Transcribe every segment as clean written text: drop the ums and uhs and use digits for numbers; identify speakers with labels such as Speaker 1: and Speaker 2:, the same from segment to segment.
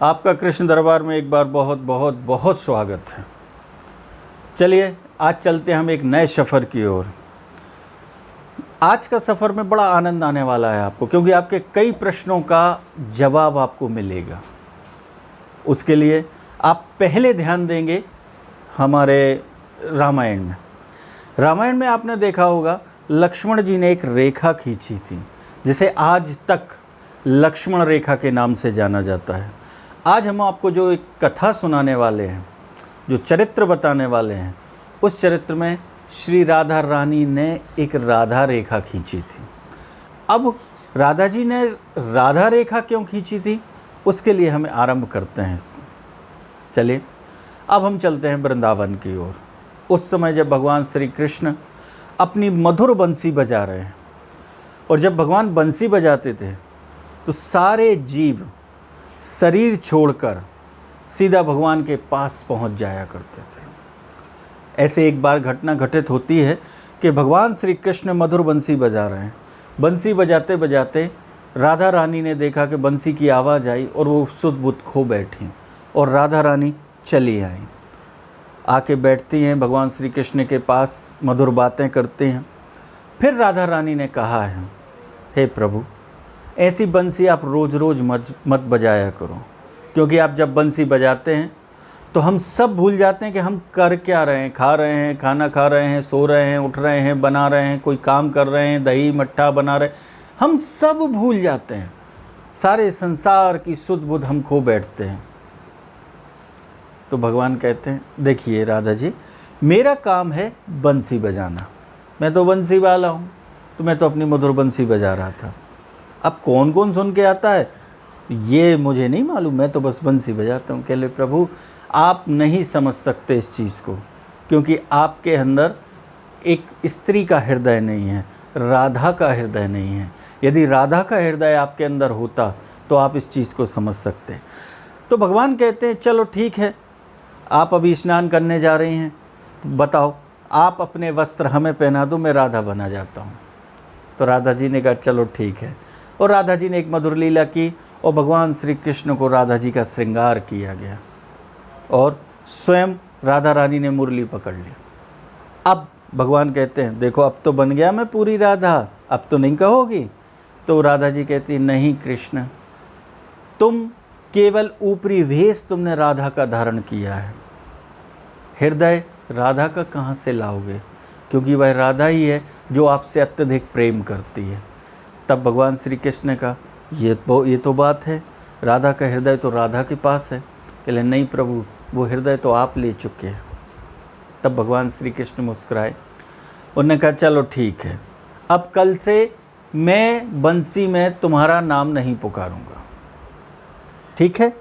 Speaker 1: आपका कृष्ण दरबार में एक बार बहुत बहुत बहुत स्वागत है। चलिए आज चलते हैं हम एक नए सफ़र की ओर। आज का सफ़र में बड़ा आनंद आने वाला है आपको, क्योंकि आपके कई प्रश्नों का जवाब आपको मिलेगा। उसके लिए आप पहले ध्यान देंगे हमारे रामायण में। रामायण में आपने देखा होगा लक्ष्मण जी ने एक रेखा खींची थी, जिसे आज तक लक्ष्मण रेखा के नाम से जाना जाता है। आज हम आपको जो एक कथा सुनाने वाले हैं, जो चरित्र बताने वाले हैं, उस चरित्र में श्री राधा रानी ने एक राधा रेखा खींची थी। अब राधा जी ने राधा रेखा क्यों खींची थी, उसके लिए हमें आरंभ करते हैं इसको। चलिए अब हम चलते हैं वृंदावन की ओर। उस समय जब भगवान श्री कृष्ण अपनी मधुर बंसी बजा रहे हैं, और जब भगवान बंसी बजाते थे तो सारे जीव शरीर छोड़कर सीधा भगवान के पास पहुंच जाया करते थे। ऐसे एक बार घटना घटित होती है कि भगवान श्री कृष्ण मधुर बंसी बजा रहे हैं। बंसी बजाते बजाते राधा रानी ने देखा कि बंसी की आवाज़ आई और वो सुध बुध खो बैठी, और राधा रानी चली आई। आके बैठती हैं भगवान श्री कृष्ण के पास, मधुर बातें करते हैं। फिर राधा रानी ने कहा है, हे प्रभु, ऐसी बंसी आप रोज़ रोज़ मत बजाया करो, क्योंकि आप जब बंसी बजाते हैं तो हम सब भूल जाते हैं कि हम कर क्या रहे हैं। खा रहे हैं, खाना खा रहे हैं, सो रहे हैं, उठ रहे हैं, बना रहे हैं, कोई काम कर रहे हैं, दही मट्ठा बना रहे हैं, हम सब भूल जाते हैं। सारे संसार की सुध बुध हम खो बैठते हैं। तो भगवान कहते हैं, देखिए राधा जी, मेरा काम है बंसी बजाना, मैं तो बंसी वाला हूँ, तो मैं तो अपनी मधुर बंसी बजा रहा था। अब कौन कौन सुन के आता है ये मुझे नहीं मालूम, मैं तो बस बंसी बजाता हूँ। कह ले प्रभु, आप नहीं समझ सकते इस चीज़ को, क्योंकि आपके अंदर एक स्त्री का हृदय नहीं है, राधा का हृदय नहीं है। यदि राधा का हृदय आपके अंदर होता तो आप इस चीज़ को समझ सकते। तो भगवान कहते हैं, चलो ठीक है, आप अभी स्नान करने जा रही हैं, बताओ आप अपने वस्त्र हमें पहना दो, मैं राधा बना जाता हूँ। तो राधा जी ने कहा चलो ठीक है, और राधा जी ने एक मधुर लीला की, और भगवान श्री कृष्ण को राधा जी का श्रृंगार किया गया, और स्वयं राधा रानी ने मुरली पकड़ ली। अब भगवान कहते हैं, देखो अब तो बन गया मैं पूरी राधा, अब तो नहीं कहोगी। तो राधा जी कहती, नहीं कृष्ण, तुम केवल ऊपरी वेश तुमने राधा का धारण किया है, हृदय राधा का कहाँ से लाओगे, क्योंकि वह राधा ही है जो आपसे अत्यधिक प्रेम करती है। तब भगवान श्री कृष्ण ने कहा, ये तो बात है, राधा का हृदय तो राधा के पास है। कहले नहीं प्रभु, वो हृदय तो आप ले चुके हैं। तब भगवान श्री कृष्ण मुस्कुराए, उन्होंने कहा चलो ठीक है, अब कल से मैं बंसी में तुम्हारा नाम नहीं पुकारूंगा, ठीक है।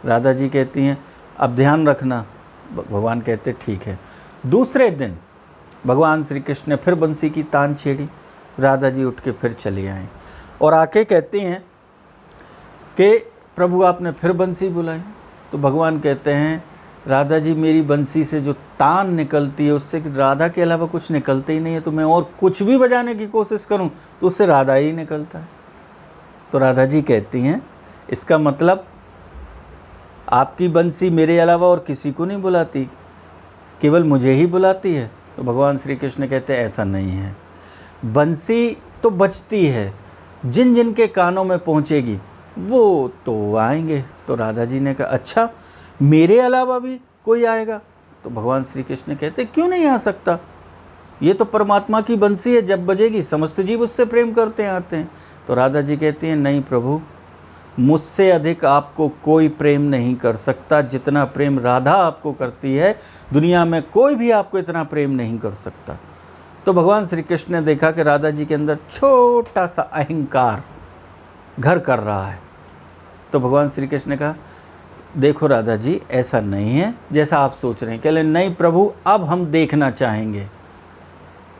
Speaker 1: राधा जी कहती हैं, अब ध्यान रखना। भगवान कहते ठीक है। दूसरे दिन भगवान श्री कृष्ण ने फिर बंसी की तान छेड़ी, राधा जी उठ के फिर चली आए, और आके कहती हैं कि प्रभु आपने फिर बंसी बुलाई। तो भगवान कहते हैं, राधा जी मेरी बंसी से जो तान निकलती है उससे राधा के अलावा कुछ निकलते ही नहीं है, तो मैं और कुछ भी बजाने की कोशिश करूं तो उससे राधा ही निकलता है। तो राधा जी कहती हैं, इसका मतलब आपकी बंसी मेरे अलावा और किसी को नहीं बुलाती, केवल मुझे ही बुलाती है। तो भगवान श्री कृष्ण कहते हैं, ऐसा नहीं है, बंसी तो बजती है, जिन जिन के कानों में पहुंचेगी वो तो आएंगे। तो राधा जी ने कहा, अच्छा मेरे अलावा भी कोई आएगा? तो भगवान श्री कृष्ण कहते, क्यों नहीं आ सकता, ये तो परमात्मा की बंसी है, जब बजेगी समस्त जीव उससे प्रेम करते आते हैं। तो राधा जी कहती हैं, नहीं प्रभु, मुझसे अधिक आपको कोई प्रेम नहीं कर सकता, जितना प्रेम राधा आपको करती है दुनिया में कोई भी आपको इतना प्रेम नहीं कर सकता। तो भगवान श्री कृष्ण ने देखा कि राधा जी के अंदर छोटा सा अहंकार घर कर रहा है। तो भगवान श्री कृष्ण ने कहा, देखो राधा जी, ऐसा नहीं है जैसा आप सोच रहे हैं। कह ले, नहीं प्रभु, अब हम देखना चाहेंगे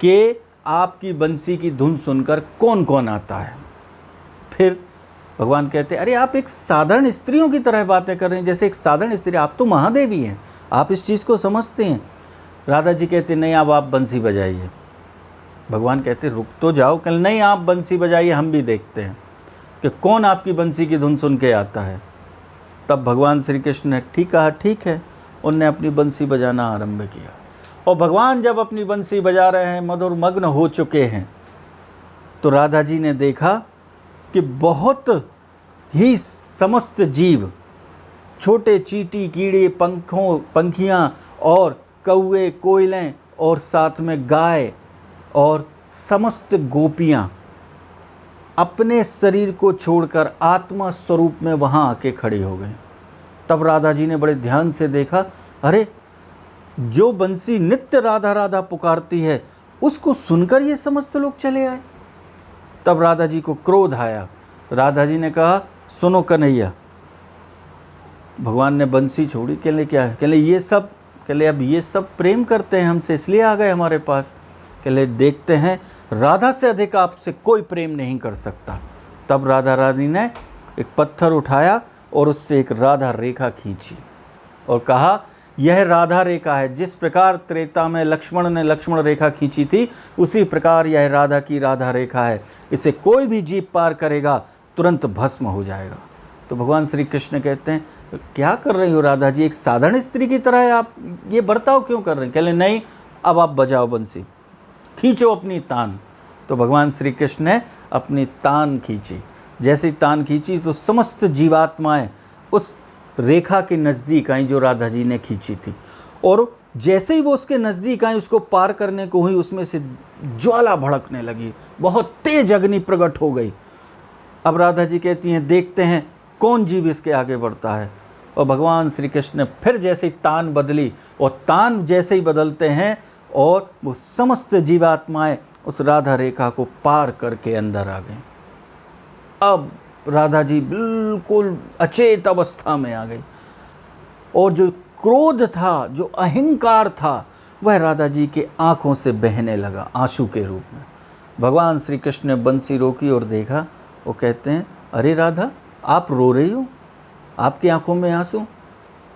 Speaker 1: कि आपकी बंसी की धुन सुनकर कौन कौन आता है। फिर भगवान कहते, अरे आप एक साधारण स्त्रियों की तरह बातें कर रहे हैं, जैसे एक साधारण स्त्री, आप तो महादेवी हैं, आप इस चीज़ को समझते हैं। राधा जी कहते, नहीं अब आप बंसी बजाइए। भगवान कहते, रुक तो जाओ। कल नहीं, आप बंसी बजाइए, हम भी देखते हैं कि कौन आपकी बंसी की धुन सुन के आता है। तब भगवान श्री कृष्ण ने ठीक कहा, ठीक है। उनने अपनी बंसी बजाना आरंभ किया और भगवान जब अपनी बंसी बजा रहे हैं, मधुर मग्न हो चुके हैं, तो राधा जी ने देखा कि बहुत ही समस्त जीव, छोटे चींटी, कीड़े, पंखियाँ और कौवे, कोयलें और साथ में गाय और समस्त गोपियाँ अपने शरीर को छोड़कर आत्मा स्वरूप में वहाँ आके खड़ी हो गई। तब राधा जी ने बड़े ध्यान से देखा, अरे जो बंसी नित्य राधा राधा पुकारती है उसको सुनकर ये समस्त लोग चले आए। तब राधा जी को क्रोध आया। राधा जी ने कहा, सुनो कन्हैया। भगवान ने बंसी छोड़ी। कहले क्या है? कहले ये सब, कहले अब ये सब प्रेम करते हैं हमसे, इसलिए आ गए हमारे पास। कहले देखते हैं, राधा से अधिक आपसे कोई प्रेम नहीं कर सकता। तब राधा रानी ने एक पत्थर उठाया और उससे एक राधा रेखा खींची और कहा, यह राधा रेखा है। जिस प्रकार त्रेता में लक्ष्मण ने लक्ष्मण रेखा खींची थी, उसी प्रकार यह राधा की राधा रेखा है। इसे कोई भी जीव पार करेगा तुरंत भस्म हो जाएगा। तो भगवान श्री कृष्ण कहते हैं, क्या कर रही हो राधा जी? एक साधारण स्त्री की तरह है, आप ये बर्ताव क्यों कर रहे हैं? कहले नहीं, अब आप बजाओ बंसी, खींचो अपनी तान। तो भगवान श्री कृष्ण ने अपनी तान खींची। जैसे ही तान खींची तो समस्त जीवात्माएं उस रेखा के नज़दीक आई जो राधा जी ने खींची थी, और जैसे ही वो उसके नज़दीक आई, उसको पार करने को हुई, उसमें से ज्वाला भड़कने लगी, बहुत तेज अग्नि प्रकट हो गई। अब राधा जी कहती हैं, देखते हैं कौन जीव इसके आगे बढ़ता है। और भगवान श्री कृष्ण ने फिर जैसे ही तान बदली, और तान जैसे ही बदलते हैं और वो समस्त जीवात्माएं उस राधा रेखा को पार करके अंदर आ गई। अब राधा जी बिल्कुल अचेत अवस्था में आ गई, और जो क्रोध था, जो अहंकार था, वह राधा जी के आंखों से बहने लगा आंसू के रूप में। भगवान श्री कृष्ण ने बंसी रोकी और देखा। वो कहते हैं, अरे राधा, आप रो रही हो, आपकी आंखों में आंसू?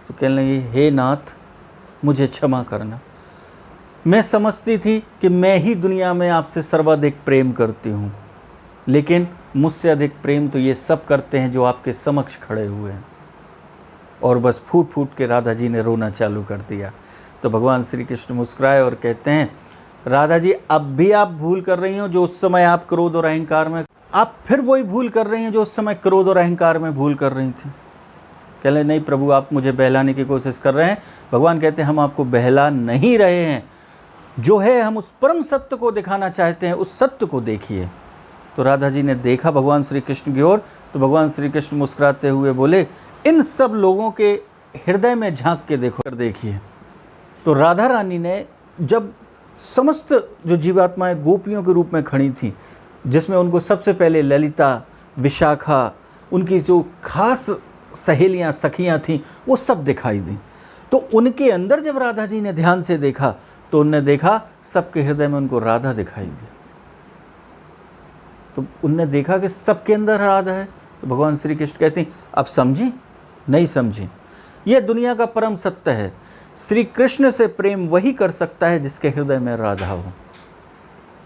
Speaker 1: तो कहने लगी, हे नाथ, मुझे क्षमा करना। मैं समझती थी कि मैं ही दुनिया में आपसे सर्वाधिक प्रेम करती हूँ, लेकिन मुझसे अधिक प्रेम तो ये सब करते हैं जो आपके समक्ष खड़े हुए हैं। और बस फूट फूट के राधा जी ने रोना चालू कर दिया। तो भगवान श्री कृष्ण मुस्कुराए और कहते हैं, राधा जी, अब भी आप भूल कर रही हो जो उस समय आप क्रोध और अहंकार में, आप फिर वही भूल कर रही हैं जो उस समय क्रोध और अहंकार में भूल कर रही थी। कह ले, नहीं प्रभु, आप मुझे बहलाने की कोशिश कर रहे हैं। भगवान कहते हैं, हम आपको बहला नहीं रहे हैं, जो है हम उस परम सत्य को दिखाना चाहते हैं, उस सत्य को देखिए। तो राधा जी ने देखा भगवान श्री कृष्ण की ओर। तो भगवान श्री कृष्ण मुस्कुराते हुए बोले, इन सब लोगों के हृदय में झांक के देखिए। तो राधा रानी ने जब समस्त जो जीवात्माएं गोपियों के रूप में खड़ी थीं, जिसमें उनको सबसे पहले ललिता, विशाखा, उनकी जो खास सहेलियां, सखियां थीं, वो सब दिखाई दी। तो उनके अंदर जब राधा जी ने ध्यान से देखा, तो उनने देखा सबके हृदय में उनको राधा दिखाई दी। तो उनने देखा कि सबके अंदर राधा है। तो भगवान श्री कृष्ण कहते हैं, अब समझी? नहीं समझी। यह दुनिया का परम सत्य है। श्री कृष्ण से प्रेम वही कर सकता है जिसके हृदय में राधा हो।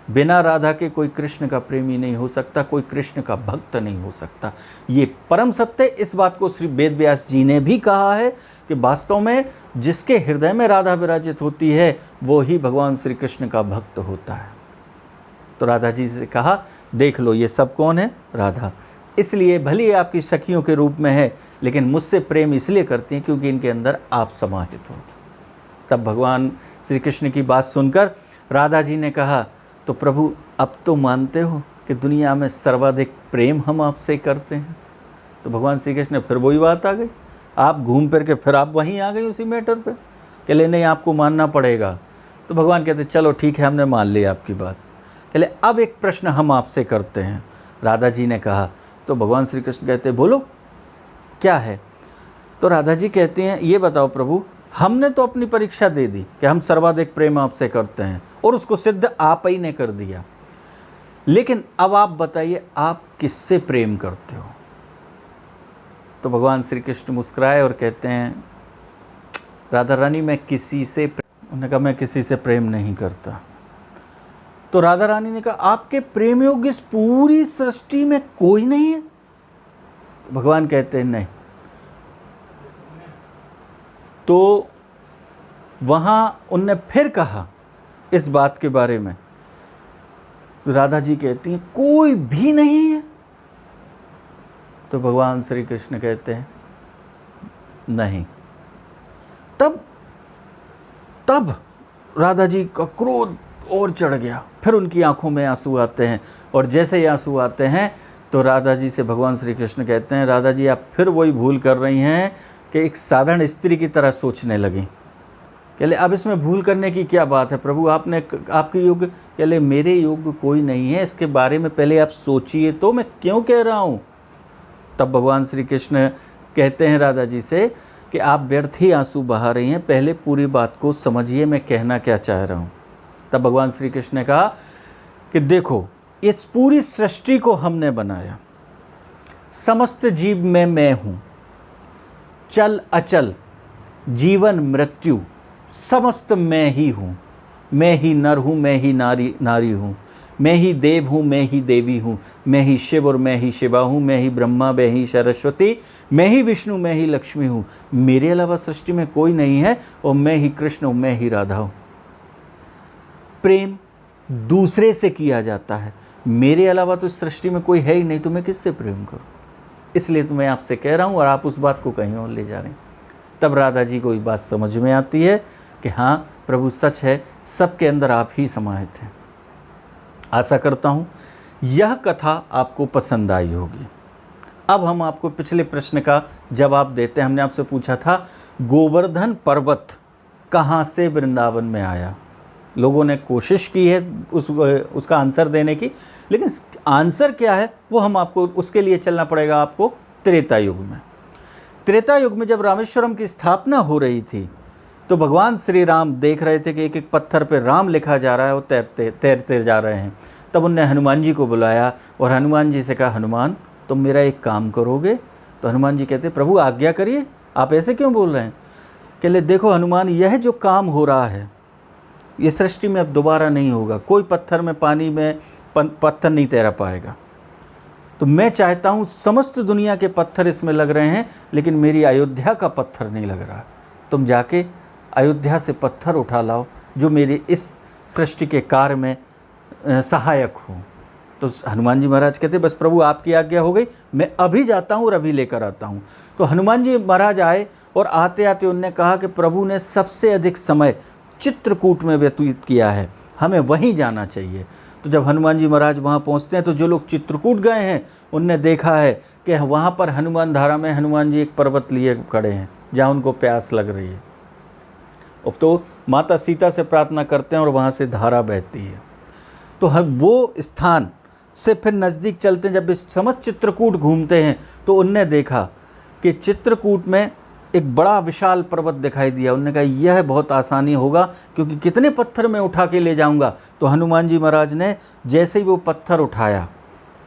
Speaker 1: बिना राधा के कोई कृष्ण का प्रेमी नहीं हो सकता, कोई कृष्ण का भक्त नहीं हो सकता। ये परम सत्य। इस बात को श्री वेद व्यास जी ने भी कहा है कि वास्तव में जिसके हृदय में राधा विराजित होती है, वो ही भगवान श्री कृष्ण का भक्त होता है। तो राधा जी से कहा, देख लो ये सब कौन है? राधा। इसलिए भले आपकी सखियों के रूप में है, लेकिन मुझसे प्रेम इसलिए करती हैं क्योंकि इनके अंदर आप समाहित हो। तब भगवान श्री कृष्ण की बात सुनकर राधा जी ने कहा, तो प्रभु, अब तो मानते हो कि दुनिया में सर्वाधिक प्रेम हम आपसे करते हैं? तो भगवान श्री कृष्ण फिर वही बात आ गई। आप घूम फिर के फिर आप वहीं आ गई उसी मैटर पे। कहले, नहीं, आपको मानना पड़ेगा। तो भगवान कहते, चलो ठीक है, हमने मान लिया आपकी बात। कहले, अब एक प्रश्न हम आपसे करते हैं। राधा जी ने कहा। तो भगवान श्री कृष्ण कहते, बोलो क्या है? तो राधा जी कहती हैं, ये बताओ प्रभु, हमने तो अपनी परीक्षा दे दी कि हम सर्वाधिक प्रेम आपसे करते हैं, और उसको सिद्ध आप ही ने कर दिया। लेकिन अब आप बताइए, आप किससे प्रेम करते हो? तो भगवान श्री कृष्ण मुस्कुराए और कहते हैं, राधा रानी, मैं किसी से, उन्होंने कहा, मैं किसी से प्रेम नहीं करता। तो राधा रानी ने कहा, आपके प्रेम योग्य इस पूरी सृष्टि में कोई नहीं है? तो भगवान कहते हैं, नहीं, तो वहाँ उनने फिर कहा इस बात के बारे में, तो राधा जी कहती हैं कोई भी नहीं है। तो भगवान श्री कृष्ण कहते हैं नहीं। तब राधा जी का क्रोध और चढ़ गया, फिर उनकी आंखों में आंसू आते हैं, और जैसे ही आंसू आते हैं तो राधा जी से भगवान श्री कृष्ण कहते हैं, राधा जी आप फिर वही भूल कर रही हैं कि एक साधारण स्त्री की तरह सोचने लगी। कह ले अब इसमें भूल करने की क्या बात है प्रभु, आपने आपके योग्य, कह ले मेरे योग्य कोई नहीं है, इसके बारे में पहले आप सोचिए तो मैं क्यों कह रहा हूँ। तब भगवान श्री कृष्ण कहते हैं राधा जी से कि आप व्यर्थ ही आंसू बहा रही हैं, पहले पूरी बात को समझिए मैं कहना क्या चाह रहा हूँ। तब भगवान श्री कृष्ण ने कहा कि देखो इस पूरी सृष्टि को हमने बनाया, समस्त जीव में मैं हूँ, चल अचल जीवन मृत्यु समस्त मैं ही हूँ, मैं ही नर हूँ, मैं ही नारी हूँ, मैं ही देव हूँ, मैं ही देवी हूँ, मैं ही शिव और मैं ही शिवा हूँ, मैं ही ब्रह्मा, मैं ही सरस्वती, मैं ही विष्णु, मैं ही लक्ष्मी हूँ, मेरे अलावा सृष्टि में कोई नहीं है, और मैं ही कृष्ण हूँ, मैं ही राधा हूँ। प्रेम दूसरे से किया जाता है, मेरे अलावा तो सृष्टि में कोई है ही नहीं, तो मैं किससे प्रेम करूँ, इसलिए तो मैं आपसे कह रहा हूँ, और आप उस बात को कहीं और ले जा रहे हैं। तब राधा जी को ये बात समझ में आती है कि हाँ प्रभु सच है, सबके अंदर आप ही समाहित हैं। आशा करता हूँ यह कथा आपको पसंद आई होगी। अब हम आपको पिछले प्रश्न का जवाब देते हैं। हमने आपसे पूछा था गोवर्धन पर्वत कहाँ से वृंदावन में आया। लोगों ने कोशिश की है उसका आंसर देने की, लेकिन आंसर क्या है वो हम आपको, उसके लिए चलना पड़ेगा आपको त्रेता युग में। त्रेता युग में जब रामेश्वरम की स्थापना हो रही थी तो भगवान श्री राम देख रहे थे कि एक एक पत्थर पे राम लिखा जा रहा है, वो तैरते जा रहे हैं। तब उनने हनुमान जी को बुलाया और हनुमान जी से कहा हनुमान तुम मेरा एक काम करोगे। तो हनुमान जी कहते प्रभु आज्ञा करिए, आप ऐसे क्यों बोल रहे हैं। कह ले देखो हनुमान, यह जो काम हो रहा है ये सृष्टि में अब दोबारा नहीं होगा, कोई पत्थर में पानी में पत्थर नहीं तैरा पाएगा। तो मैं चाहता हूँ समस्त दुनिया के पत्थर इसमें लग रहे हैं, लेकिन मेरी अयोध्या का पत्थर नहीं लग रहा। तुम जाके अयोध्या से पत्थर उठा लाओ जो मेरे इस सृष्टि के कार्य में सहायक हो। तो हनुमान जी महाराज कहते बस प्रभु आपकी आज्ञा हो गई, मैं अभी जाता हूँ और अभी लेकर आता हूँ। तो हनुमान जी महाराज आए और आते आते उन्होंने कहा कि प्रभु ने सबसे अधिक समय चित्रकूट में व्यतीत किया है, हमें वहीं जाना चाहिए। तो जब हनुमान जी महाराज वहाँ पहुँचते हैं तो जो लोग चित्रकूट गए हैं उनने देखा है कि वहाँ पर हनुमान धारा में हनुमान जी एक पर्वत लिए खड़े हैं जहाँ उनको प्यास लग रही है। अब तो माता सीता से प्रार्थना करते हैं और वहाँ से धारा बहती है। तो वो स्थान से फिर नज़दीक चलते हैं। जब इस समस्त चित्रकूट घूमते हैं तो उनने देखा कि चित्रकूट में एक बड़ा विशाल पर्वत दिखाई दिया। उन्होंने कहा यह बहुत आसानी होगा क्योंकि कितने पत्थर मैं उठा के ले जाऊंगा। तो हनुमान जी महाराज ने जैसे ही वो पत्थर उठाया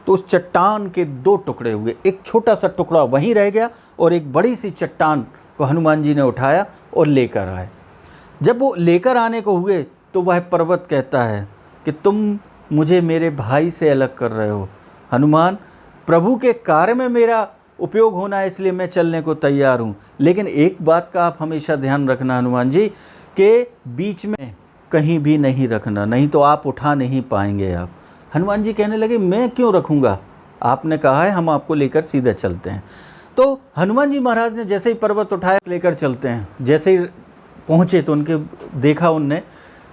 Speaker 1: तो उस चट्टान के दो टुकड़े हुए, एक छोटा सा टुकड़ा वहीं रह गया और एक बड़ी सी चट्टान को हनुमान जी ने उठाया और लेकर आए। जब वो लेकर आने को हुए तो वह पर्वत कहता है कि तुम मुझे मेरे भाई से अलग कर रहे हो। हनुमान, प्रभु के कार्य में मेरा उपयोग होना है इसलिए मैं चलने को तैयार हूँ, लेकिन एक बात का आप हमेशा ध्यान रखना हनुमान जी के बीच में कहीं भी नहीं रखना, नहीं तो आप उठा नहीं पाएंगे। आप हनुमान जी कहने लगे मैं क्यों रखूँगा, आपने कहा है हम आपको लेकर सीधे चलते हैं। तो हनुमान जी महाराज ने जैसे ही पर्वत उठाया लेकर चलते हैं। जैसे ही पहुँचे तो उनके देखा उनने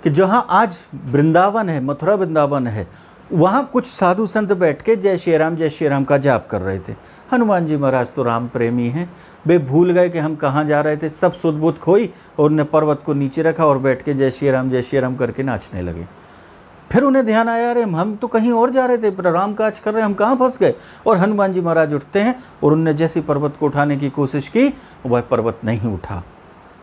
Speaker 1: कि जहाँ आज वृंदावन है, मथुरा वृंदावन है, वहाँ कुछ साधु संत बैठ के जय श्री राम का जाप कर रहे थे। हनुमान जी महाराज तो राम प्रेमी हैं, वे भूल गए कि हम कहाँ जा रहे थे, सब सुध बुध खोई और उन्होंने पर्वत को नीचे रखा और बैठ के जय श्री राम करके नाचने लगे। फिर उन्हें ध्यान आया अरे हम तो कहीं और जा रहे थे, राम काज कर रहे हैं, हम कहाँ फंस गए। और हनुमान जी महाराज उठते हैं और उनने जैसी पर्वत को उठाने की कोशिश की वह पर्वत नहीं उठा।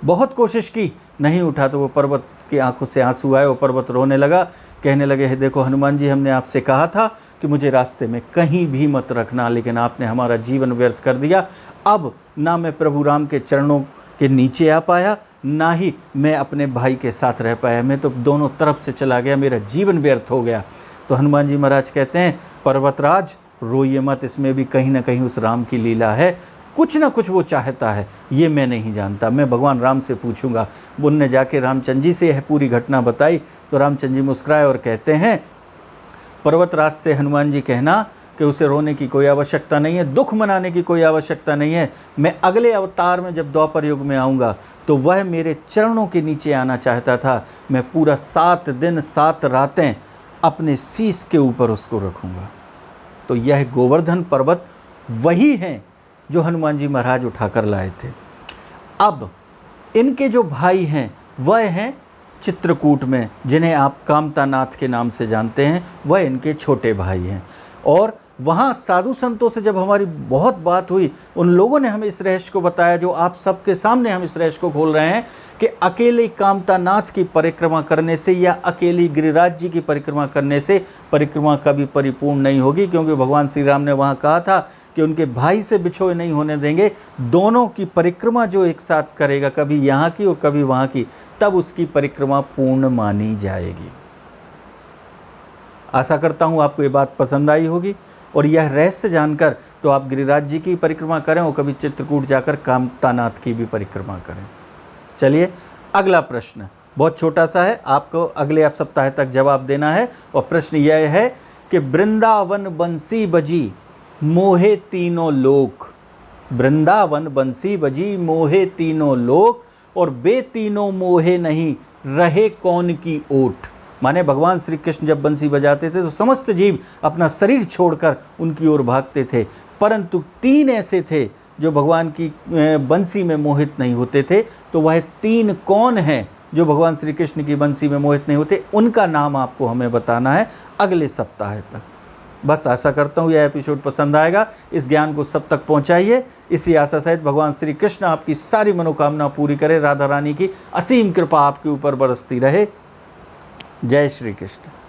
Speaker 1: बहुत कोशिश की, नहीं उठा। तो वो पर्वत की आंखों से आंसू आए, वो पर्वत रोने लगा, कहने लगे हे देखो हनुमान जी, हमने आपसे कहा था कि मुझे रास्ते में कहीं भी मत रखना, लेकिन आपने हमारा जीवन व्यर्थ कर दिया। अब ना मैं प्रभु राम के चरणों के नीचे आ पाया, ना ही मैं अपने भाई के साथ रह पाया, मैं तो दोनों तरफ से चला गया, मेरा जीवन व्यर्थ हो गया। तो हनुमान जी महाराज कहते हैं पर्वतराज रोइए मत, इसमें भी कहीं ना कहीं उस राम की लीला है। कुछ ना कुछ वो चाहता है, ये मैं नहीं जानता। मैं भगवान राम से पूछूंगा। उनने जाके रामचंद्र जी से यह पूरी घटना बताई तो रामचंद्र जी मुस्कुराए और कहते हैं, पर्वतराज से हनुमान जी कहना कि उसे रोने की कोई आवश्यकता नहीं है, दुख मनाने की कोई आवश्यकता नहीं है। मैं अगले अवतार में जब द्वापर युग में आऊँगा तो वह मेरे चरणों के नीचे आना चाहता था। मैं पूरा 7 दिन 7 रातें अपने शीश के ऊपर उसको रखूँगा। तो यह गोवर्धन पर्वत वही है जो हनुमान जी महाराज उठाकर लाए थे। अब इनके जो भाई हैं वह हैं चित्रकूट में, जिन्हें आप कामतानाथ के नाम से जानते हैं, वह इनके छोटे भाई हैं। और वहाँ साधु संतों से जब हमारी बहुत बात हुई, उन लोगों ने हमें इस रहस्य को बताया जो आप सबके सामने हम इस रहस्य को खोल रहे हैं कि अकेले कामतानाथ की परिक्रमा करने से या अकेली गिरिराज जी की परिक्रमा करने से परिक्रमा कभी परिपूर्ण नहीं होगी, क्योंकि भगवान श्री राम ने वहाँ कहा था कि उनके भाई से बिछोए नहीं होने देंगे। दोनों की परिक्रमा जो एक साथ करेगा, कभी यहाँ की और कभी वहाँ की, तब उसकी परिक्रमा पूर्ण मानी जाएगी। आशा करता हूँ आपको ये बात पसंद आई होगी और यह रहस्य जानकर तो आप गिरिराज जी की परिक्रमा करें और कभी चित्रकूट जाकर कामतानाथ की भी परिक्रमा करें। चलिए अगला प्रश्न बहुत छोटा सा है, आपको अगले सप्ताह तक जवाब देना है। और प्रश्न यह है कि वृंदावन बंसी बजी मोहे तीनों लोक, वृंदावन बंसी बजी मोहे तीनों लोक, और बे तीनों मोहे नहीं रहे कौन की ओट। माने भगवान श्री कृष्ण जब बंसी बजाते थे तो समस्त जीव अपना शरीर छोड़कर उनकी ओर भागते थे, परंतु 3 ऐसे थे जो भगवान की बंसी में मोहित नहीं होते थे। तो वह 3 कौन हैं जो भगवान श्री कृष्ण की बंसी में मोहित नहीं होते? उनका नाम आपको हमें बताना है अगले सप्ताह तक। बस आशा करता हूँ यह एपिसोड पसंद आएगा, इस ज्ञान को सब तक पहुँचाइए। इसी आशा सहित भगवान श्री कृष्ण आपकी सारी मनोकामना पूरी करे। राधा रानी की असीम कृपा आपके ऊपर बरसती रहे। जय श्री कृष्ण।